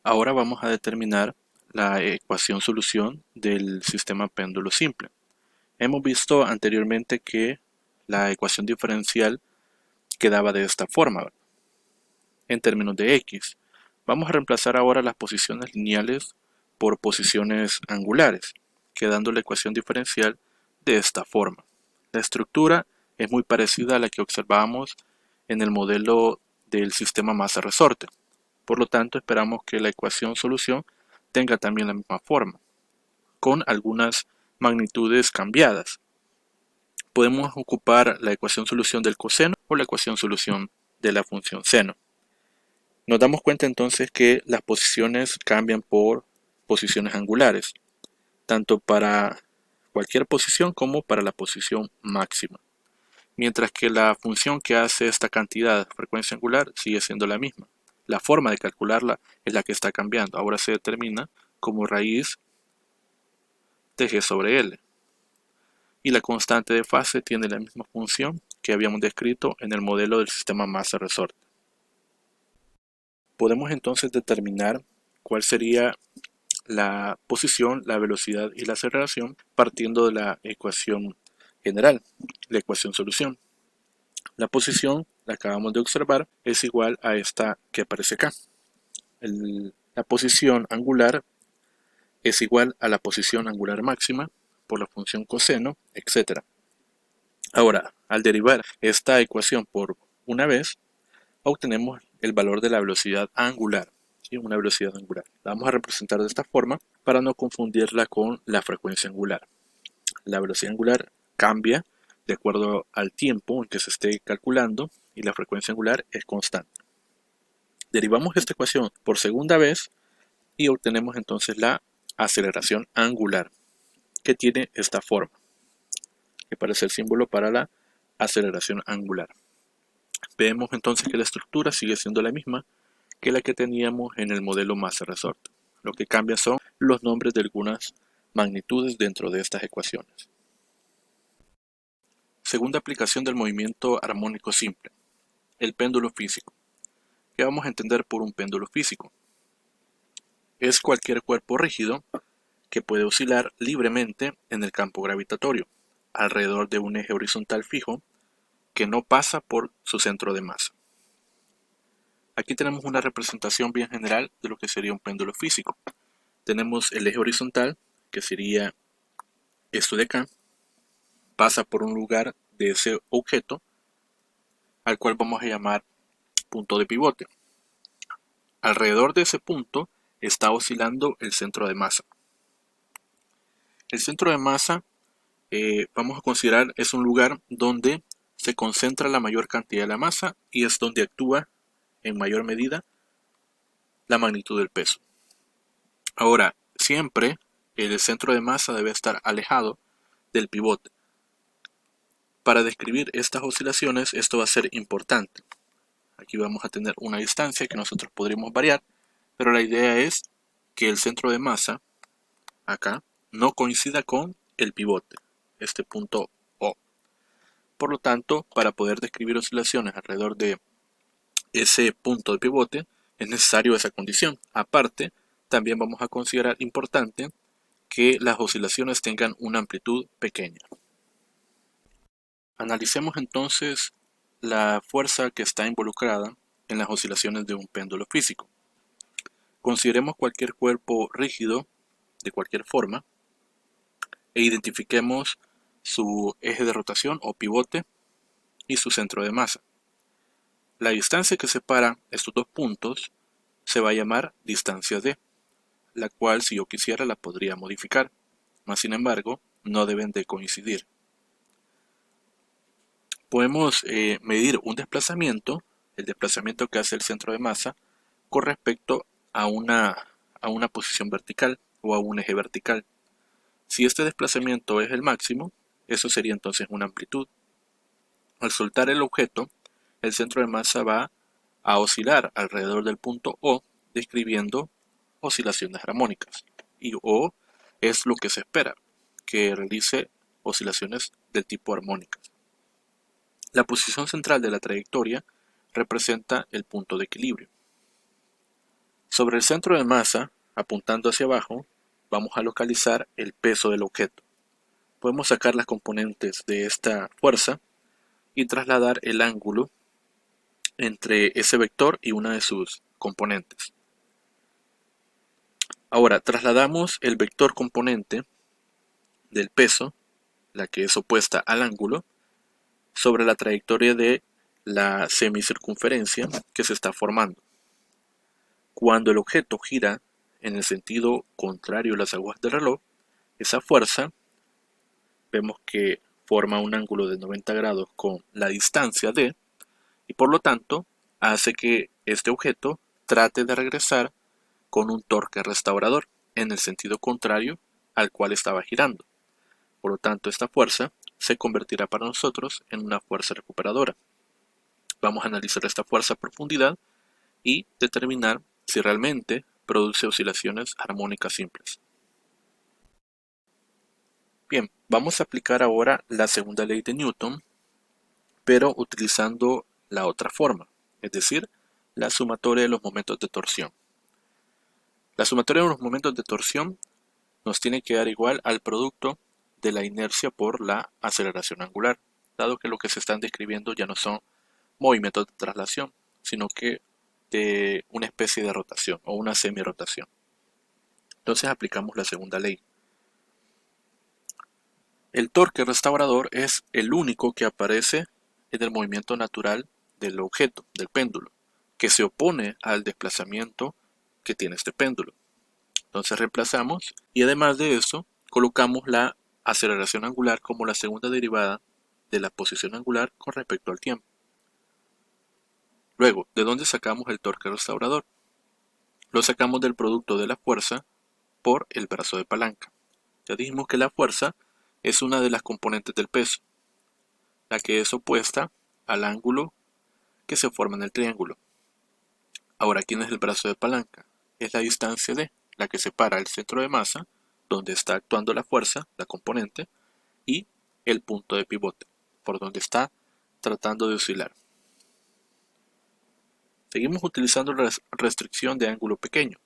Ahora vamos a determinar la ecuación solución del sistema péndulo simple. Hemos visto anteriormente que la ecuación diferencial quedaba de esta forma, ¿verdad? En términos de x. Vamos a reemplazar ahora las posiciones lineales por posiciones angulares, quedando la ecuación diferencial de esta forma. La estructura es muy parecida a la que observábamos en el modelo del sistema masa-resorte. Por lo tanto, esperamos que la ecuación solución tenga también la misma forma, con algunas magnitudes cambiadas. Podemos ocupar la ecuación solución del coseno o la ecuación solución de la función seno. Nos damos cuenta entonces que las posiciones cambian por posiciones angulares, tanto para cualquier posición como para la posición máxima, mientras que la función que hace esta cantidad de frecuencia angular sigue siendo la misma. La forma de calcularla es la que está cambiando. Ahora se determina como raíz de g sobre L. Y la constante de fase tiene la misma función que habíamos descrito en el modelo del sistema masa-resorte. Podemos entonces determinar cuál sería la posición, la velocidad y la aceleración partiendo de la ecuación general, la ecuación solución. La posición, la acabamos de observar, es igual a esta que aparece acá. La posición angular es igual a la posición angular máxima por la función coseno, etc. Ahora, al derivar esta ecuación por una vez, obtenemos el valor de la velocidad angular, ¿sí? Una velocidad angular. La vamos a representar de esta forma para no confundirla con la frecuencia angular. La velocidad angular cambia de acuerdo al tiempo en que se esté calculando y la frecuencia angular es constante. Derivamos esta ecuación por segunda vez y obtenemos entonces la aceleración angular, que tiene esta forma, que parece el símbolo para la aceleración angular. Vemos entonces que la estructura sigue siendo la misma que la que teníamos en el modelo masa-resorte. Lo que cambia son los nombres de algunas magnitudes dentro de estas ecuaciones. Segunda aplicación del movimiento armónico simple, el péndulo físico. ¿Qué vamos a entender por un péndulo físico? Es cualquier cuerpo rígido que puede oscilar libremente en el campo gravitatorio, alrededor de un eje horizontal fijo que no pasa por su centro de masa. Aquí tenemos una representación bien general de lo que sería un péndulo físico. Tenemos el eje horizontal, que sería esto de acá, pasa por un lugar de ese objeto, al cual vamos a llamar punto de pivote. Alrededor de ese punto está oscilando el centro de masa. El centro de masa, vamos a considerar, es un lugar donde se concentra la mayor cantidad de la masa y es donde actúa en mayor medida la magnitud del peso. Ahora, siempre el centro de masa debe estar alejado del pivote. Para describir estas oscilaciones, esto va a ser importante. Aquí vamos a tener una distancia que nosotros podríamos variar, pero la idea es que el centro de masa, acá, no coincida con el pivote, este punto O. Por lo tanto, para poder describir oscilaciones alrededor de ese punto de pivote, es necesario esa condición. Aparte, también vamos a considerar importante que las oscilaciones tengan una amplitud pequeña. Analicemos entonces la fuerza que está involucrada en las oscilaciones de un péndulo físico. Consideremos cualquier cuerpo rígido de cualquier forma e identifiquemos su eje de rotación o pivote y su centro de masa. La distancia que separa estos dos puntos se va a llamar distancia D, la cual si yo quisiera la podría modificar, mas sin embargo no deben de coincidir. Podemos medir un desplazamiento, el desplazamiento que hace el centro de masa, con respecto a una posición vertical o a un eje vertical. Si este desplazamiento es el máximo, eso sería entonces una amplitud. Al soltar el objeto, el centro de masa va a oscilar alrededor del punto O, describiendo oscilaciones armónicas. Y O es lo que se espera, que realice oscilaciones del tipo armónicas. La posición central de la trayectoria representa el punto de equilibrio. Sobre el centro de masa, apuntando hacia abajo, vamos a localizar el peso del objeto. Podemos sacar las componentes de esta fuerza y trasladar el ángulo entre ese vector y una de sus componentes. Ahora, trasladamos el vector componente del peso, la que es opuesta al ángulo, sobre la trayectoria de la semicircunferencia que se está formando. Cuando el objeto gira en el sentido contrario a las agujas del reloj, esa fuerza vemos que forma un ángulo de 90 grados con la distancia d y por lo tanto hace que este objeto trate de regresar con un torque restaurador en el sentido contrario al cual estaba girando. Por lo tanto, esta fuerza se convertirá para nosotros en una fuerza recuperadora. Vamos a analizar esta fuerza a profundidad y determinar si realmente produce oscilaciones armónicas simples. Bien, vamos a aplicar ahora la segunda ley de Newton, pero utilizando la otra forma, es decir, la sumatoria de los momentos de torsión. La sumatoria de los momentos de torsión nos tiene que dar igual al producto de la inercia por la aceleración angular, dado que lo que se están describiendo ya no son movimientos de traslación, sino que de una especie de rotación o una semirotación. Entonces aplicamos la segunda ley. El torque restaurador es el único que aparece en el movimiento natural del objeto, del péndulo, que se opone al desplazamiento que tiene este péndulo. Entonces reemplazamos y además de eso colocamos la aceleración angular como la segunda derivada de la posición angular con respecto al tiempo. Luego, ¿de dónde sacamos el torque restaurador? Lo sacamos del producto de la fuerza por el brazo de palanca. Ya dijimos que la fuerza es una de las componentes del peso, la que es opuesta al ángulo que se forma en el triángulo. Ahora, ¿quién es el brazo de palanca? Es la distancia d, la que separa el centro de masa, donde está actuando la fuerza, la componente, y el punto de pivote, por donde está tratando de oscilar. Seguimos utilizando la restricción de ángulo pequeño,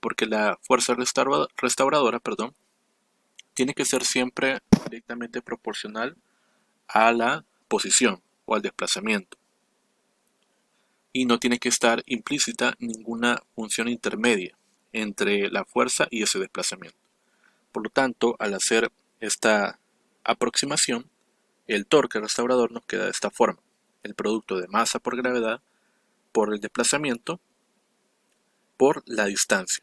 porque la fuerza restauradora, tiene que ser siempre directamente proporcional a la posición o al desplazamiento. Y no tiene que estar implícita ninguna función intermedia entre la fuerza y ese desplazamiento. Por lo tanto, al hacer esta aproximación, el torque restaurador nos queda de esta forma. El producto de masa por gravedad por el desplazamiento por la distancia.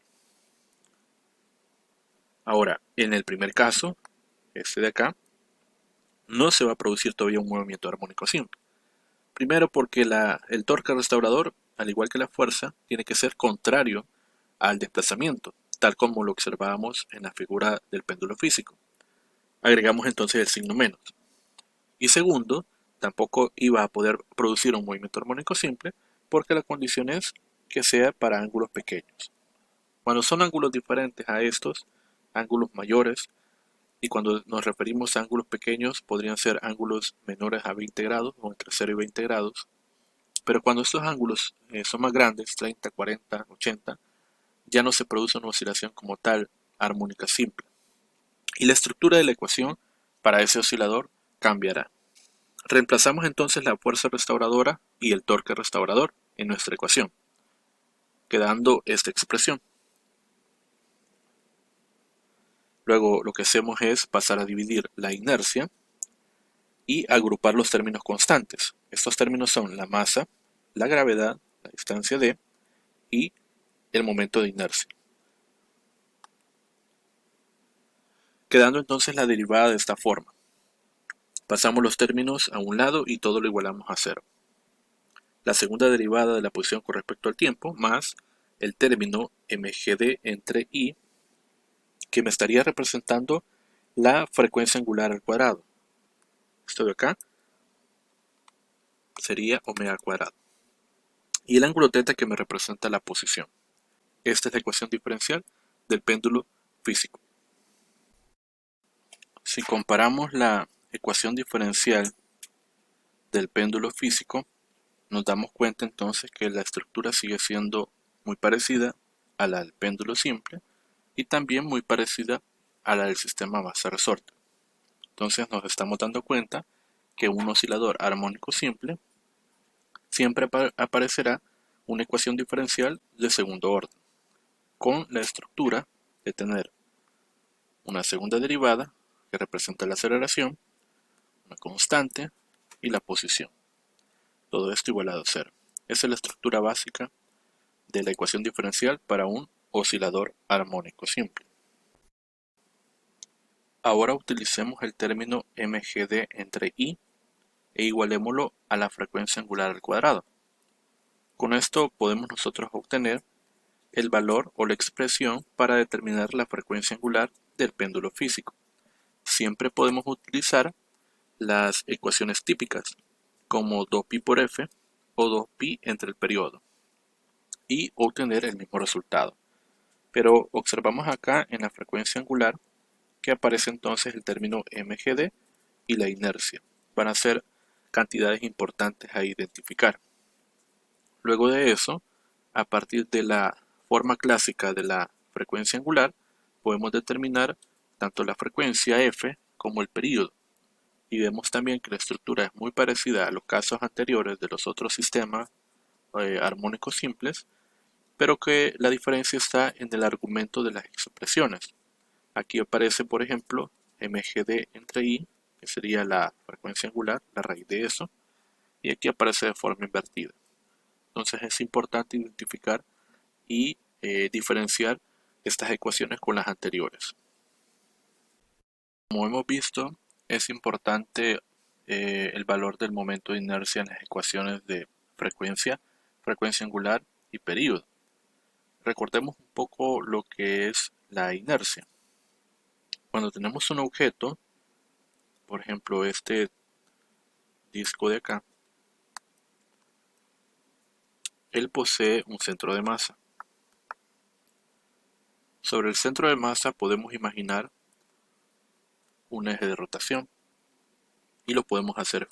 Ahora, en el primer caso, este de acá, no se va a producir todavía un movimiento armónico simple. Primero porque el torque restaurador, al igual que la fuerza, tiene que ser contrario al desplazamiento, tal como lo observábamos en la figura del péndulo físico. Agregamos entonces el signo menos. Y segundo, tampoco iba a poder producir un movimiento armónico simple porque la condición es que sea para ángulos pequeños. Cuando son ángulos diferentes a estos, ángulos mayores, y cuando nos referimos a ángulos pequeños podrían ser ángulos menores a 20 grados o entre 0 y 20 grados, pero cuando estos ángulos son más grandes, 30, 40, 80, ya no se produce una oscilación como tal armónica simple. Y la estructura de la ecuación para ese oscilador cambiará. Reemplazamos entonces la fuerza restauradora y el torque restaurador en nuestra ecuación, quedando esta expresión. Luego lo que hacemos es pasar a dividir la inercia y agrupar los términos constantes. Estos términos son la masa, la gravedad, la distancia d y el momento de inercia. Quedando entonces la derivada de esta forma. Pasamos los términos a un lado y todo lo igualamos a cero. La segunda derivada de la posición con respecto al tiempo más el término mgd entre i, que me estaría representando la frecuencia angular al cuadrado. Esto de acá sería omega cuadrado. Y el ángulo θ que me representa la posición. Esta es la ecuación diferencial del péndulo físico. Si comparamos la ecuación diferencial del péndulo físico, nos damos cuenta entonces que la estructura sigue siendo muy parecida a la del péndulo simple y también muy parecida a la del sistema masa-resorte. Entonces nos estamos dando cuenta que un oscilador armónico simple siempre aparecerá una ecuación diferencial de segundo orden, con la estructura de tener una segunda derivada que representa la aceleración, una constante y la posición. Todo esto igualado a cero. Esa es la estructura básica de la ecuación diferencial para un oscilador armónico simple. Ahora utilicemos el término MGD entre I e igualémoslo a la frecuencia angular al cuadrado. Con esto podemos nosotros obtener el valor o la expresión para determinar la frecuencia angular del péndulo físico. Siempre podemos utilizar las ecuaciones típicas, como 2pi por f o 2pi entre el periodo, y obtener el mismo resultado. Pero observamos acá en la frecuencia angular que aparece entonces el término MGD y la inercia. Van a ser cantidades importantes a identificar. Luego de eso, a partir de la forma clásica de la frecuencia angular, podemos determinar tanto la frecuencia f como el período. Y vemos también que la estructura es muy parecida a los casos anteriores de los otros sistemas armónicos simples, pero que la diferencia está en el argumento de las expresiones. Aquí aparece, por ejemplo, MGD entre I, que sería la frecuencia angular, la raíz de eso, y aquí aparece de forma invertida. Entonces es importante identificar y diferenciar estas ecuaciones con las anteriores. Como hemos visto, es importante el valor del momento de inercia en las ecuaciones de frecuencia, frecuencia angular y período. Recordemos un poco lo que es la inercia. Cuando tenemos un objeto, por ejemplo este disco de acá, él posee un centro de masa. Sobre el centro de masa podemos imaginar un eje de rotación y lo podemos hacer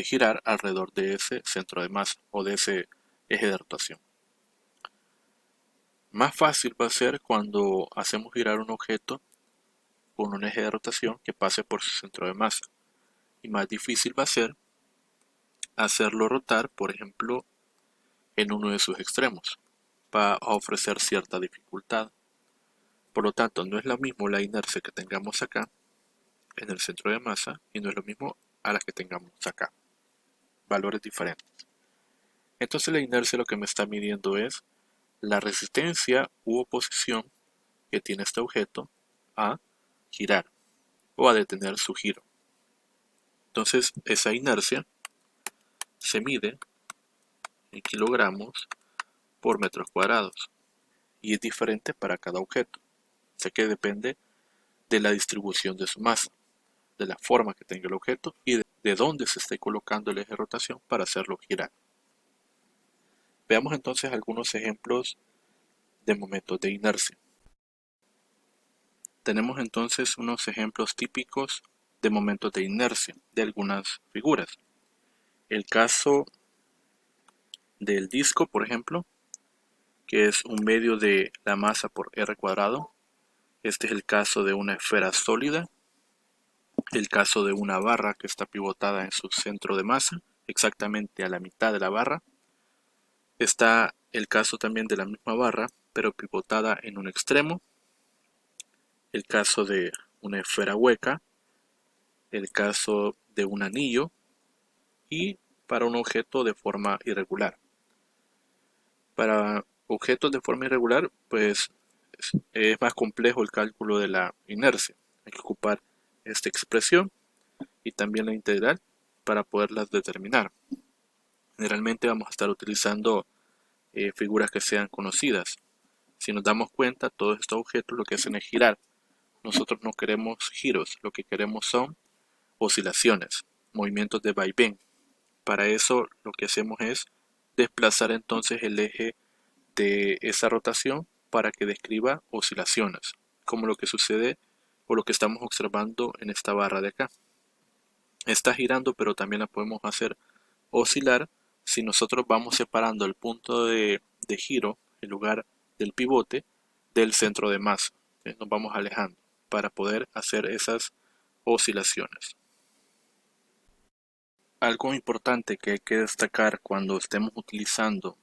girar alrededor de ese centro de masa o de ese eje de rotación. Más fácil va a ser cuando hacemos girar un objeto con un eje de rotación que pase por su centro de masa. Y más difícil va a ser hacerlo rotar, por ejemplo, en uno de sus extremos. Va a ofrecer cierta dificultad. Por lo tanto, no es lo mismo la inercia que tengamos acá, en el centro de masa, y no es lo mismo a la que tengamos acá. Valores diferentes. Entonces la inercia lo que me está midiendo es la resistencia u oposición que tiene este objeto a girar o a detener su giro. Entonces esa inercia se mide en kilogramos por metros cuadrados y es diferente para cada objeto, ya que depende de la distribución de su masa, de la forma que tenga el objeto y de dónde se esté colocando el eje de rotación para hacerlo girar. Veamos entonces algunos ejemplos de momentos de inercia. Tenemos entonces unos ejemplos típicos de momentos de inercia de algunas figuras. El caso del disco, por ejemplo, que es un medio de la masa por r cuadrado. Este es el caso de una esfera sólida. El caso de una barra que está pivotada en su centro de masa, exactamente a la mitad de la barra. Está el caso también de la misma barra, pero pivotada en un extremo. El caso de una esfera hueca. El caso de un anillo. Y para un objeto de forma irregular. Para objetos de forma irregular, pues es más complejo el cálculo de la inercia. Hay que ocupar esta expresión y también la integral para poderlas determinar. Generalmente vamos a estar utilizando figuras que sean conocidas. Si nos damos cuenta, todos estos objetos lo que hacen es girar. Nosotros no queremos giros, lo que queremos son oscilaciones, movimientos de vaivén. Para eso lo que hacemos es desplazar entonces el eje de esa rotación para que describa oscilaciones, como lo que sucede o lo que estamos observando en esta barra de acá. Está girando, pero también la podemos hacer oscilar si nosotros vamos separando el punto de giro, el lugar del pivote del centro de masa. Nos vamos alejando para poder hacer esas oscilaciones. Algo importante que hay que destacar cuando estemos utilizando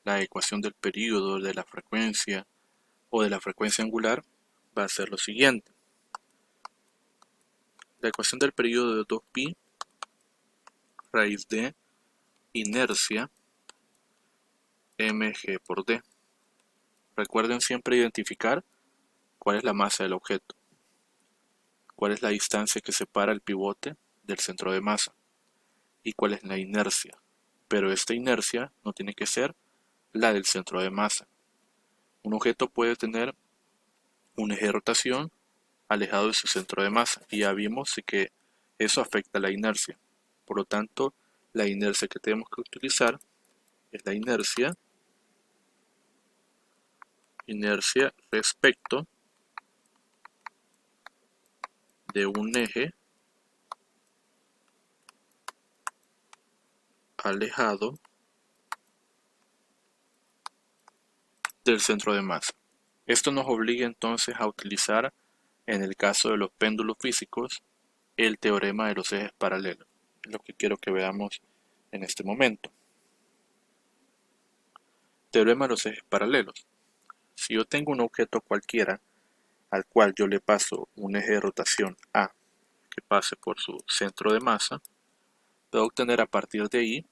la ecuación del período, de la frecuencia o de la frecuencia angular va a ser lo siguiente. La ecuación del período de 2pi raíz de inercia mg por d. Recuerden siempre identificar cuál es la masa del objeto, cuál es la distancia que separa el pivote del centro de masa y cuál es la inercia. Pero esta inercia no tiene que ser la del centro de masa. Un objeto puede tener un eje de rotación alejado de su centro de masa y ya vimos que eso afecta la inercia. Por lo tanto, la inercia que tenemos que utilizar es la inercia respecto de un eje alejado del centro de masa. Esto nos obliga entonces a utilizar, en el caso de los péndulos físicos, el teorema de los ejes paralelos. Es lo que quiero que veamos en este momento. Teorema de los ejes paralelos. Si yo tengo un objeto cualquiera al cual yo le paso un eje de rotación A que pase por su centro de masa, puedo obtener a partir de ahí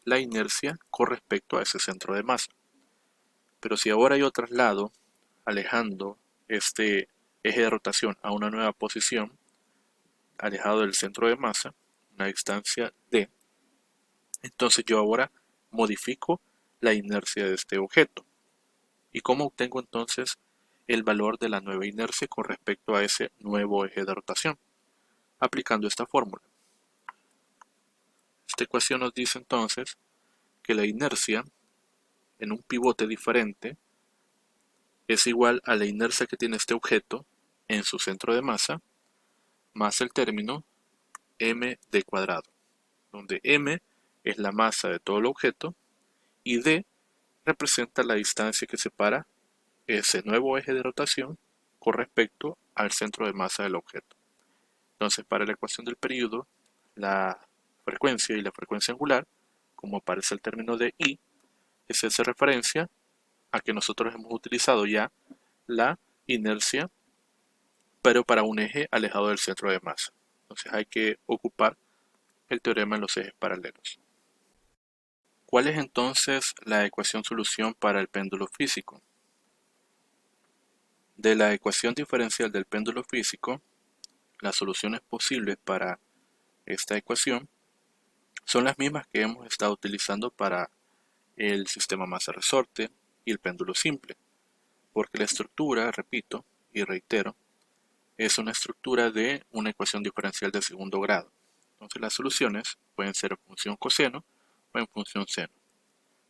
la inercia con respecto a ese centro de masa. Pero si ahora yo traslado, alejando este eje de rotación a una nueva posición, alejado del centro de masa, una distancia d, entonces yo ahora modifico la inercia de este objeto. ¿Y cómo obtengo entonces el valor de la nueva inercia con respecto a ese nuevo eje de rotación? Aplicando esta fórmula. Esta ecuación nos dice entonces que la inercia en un pivote diferente es igual a la inercia que tiene este objeto en su centro de masa más el término md cuadrado, donde m es la masa de todo el objeto y d representa la distancia que separa ese nuevo eje de rotación con respecto al centro de masa del objeto. Entonces, para la ecuación del período, la frecuencia y la frecuencia angular, como aparece el término de I, se hace referencia a que nosotros hemos utilizado ya la inercia, pero para un eje alejado del centro de masa. Entonces hay que ocupar el teorema de los ejes paralelos. ¿Cuál es entonces la ecuación solución para el péndulo físico? De la ecuación diferencial del péndulo físico, las soluciones posibles para esta ecuación son las mismas que hemos estado utilizando para el sistema masa-resorte y el péndulo simple, porque la estructura, repito y reitero, es una estructura de una ecuación diferencial de segundo grado. Entonces las soluciones pueden ser en función coseno o en función seno.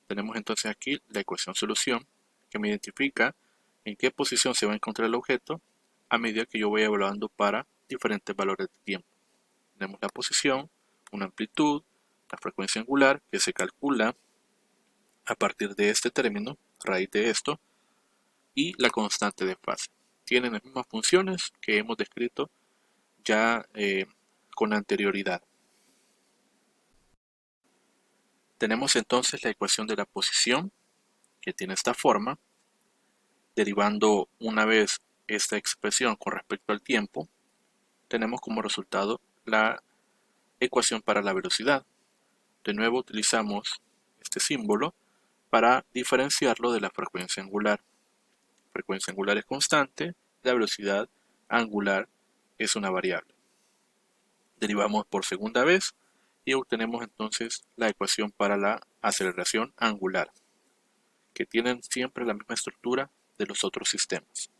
Tenemos entonces aquí la ecuación solución que me identifica en qué posición se va a encontrar el objeto a medida que yo voy evaluando para diferentes valores de tiempo. Tenemos la posición, una amplitud, la frecuencia angular que se calcula a partir de este término, raíz de esto, y la constante de fase. Tienen las mismas funciones que hemos descrito ya con anterioridad. Tenemos entonces la ecuación de la posición, que tiene esta forma, derivando una vez esta expresión con respecto al tiempo, tenemos como resultado la ecuación para la velocidad. De nuevo utilizamos este símbolo para diferenciarlo de la frecuencia angular. La frecuencia angular es constante, la velocidad angular es una variable. Derivamos por segunda vez y obtenemos entonces la ecuación para la aceleración angular, que tienen siempre la misma estructura de los otros sistemas.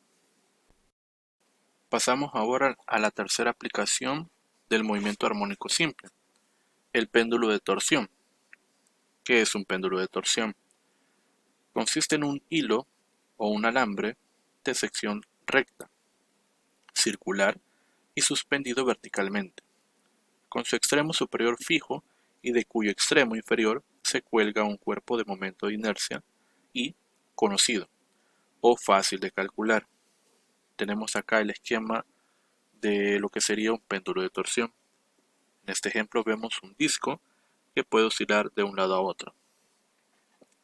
Pasamos ahora a la tercera aplicación del movimiento armónico simple, el péndulo de torsión. ¿Qué es un péndulo de torsión? Consiste en un hilo o un alambre de sección recta, circular y suspendido verticalmente, con su extremo superior fijo y de cuyo extremo inferior se cuelga un cuerpo de momento de inercia y conocido o fácil de calcular. Tenemos acá el esquema de lo que sería un péndulo de torsión. En este ejemplo vemos un disco que puede oscilar de un lado a otro.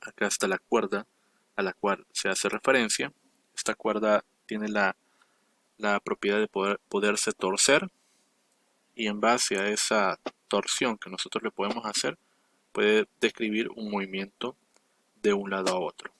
Acá está la cuerda a la cual se hace referencia. Esta cuerda tiene la propiedad de poderse torcer, y en base a esa torsión que nosotros le podemos hacer, puede describir un movimiento de un lado a otro.